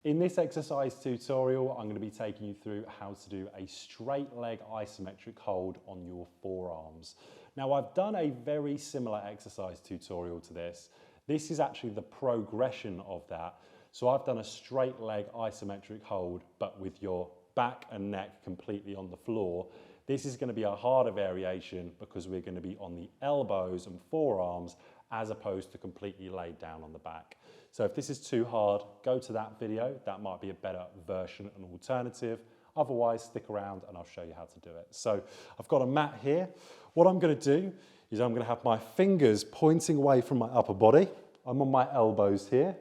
In this exercise tutorial, I'm going to be taking you through how to do a straight leg isometric hold on your forearms. Now, I've done a very similar exercise tutorial to this. This is actually the progression of that. So I've done a straight leg isometric hold, but with your back and neck completely on the floor. This is going to be a harder variation because we're going to be on the elbows and forearms as opposed to completely laid down on the back. So if this is too hard, go to that video. That might be a better version and alternative. Otherwise, stick around and I'll show you how to do it. So I've got a mat here. What I'm going to do is I'm going to have my fingers pointing away from my upper body. I'm on my elbows here.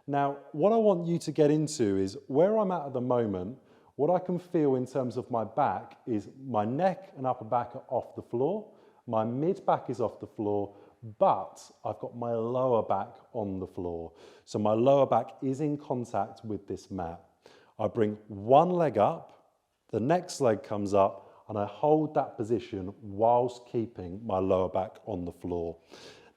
Now, what I want you to get into is where I'm at the moment. What I can feel in terms of my back is my neck and upper back are off the floor. My mid back is off the floor, but I've got my lower back on the floor. So my lower back is in contact with this mat. I bring one leg up, the next leg comes up, and I hold that position whilst keeping my lower back on the floor.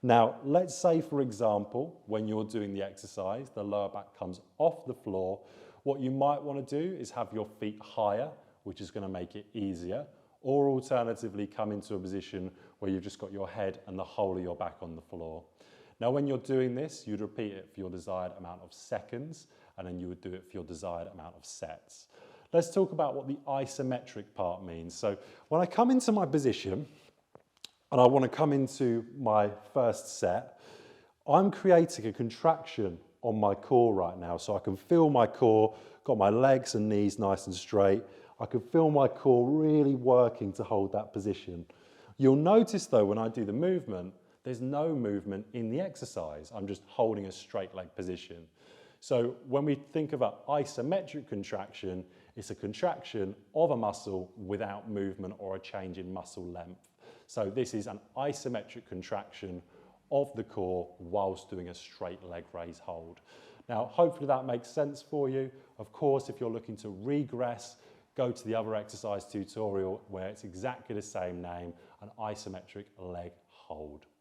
Now, let's say, for example, when you're doing the exercise, the lower back comes off the floor. What you might want to do is have your feet higher, which is going to make it easier, or alternatively come into a position where you've just got your head and the whole of your back on the floor. Now, when you're doing this, you'd repeat it for your desired amount of seconds, and then you would do it for your desired amount of sets. Let's talk about what the isometric part means. So when I come into my position, and I want to come into my first set, I'm creating a contraction on my core right now. So I can feel my core, got my legs and knees nice and straight. I can feel my core really working to hold that position. You'll notice though, when I do the movement, there's no movement in the exercise. I'm just holding a straight leg position. So when we think of an isometric contraction, it's a contraction of a muscle without movement or a change in muscle length. So this is an isometric contraction of the core whilst doing a straight leg raise hold. Now, hopefully that makes sense for you. Of course, if you're looking to regress, go to the other exercise tutorial where it's exactly the same name, an isometric leg hold.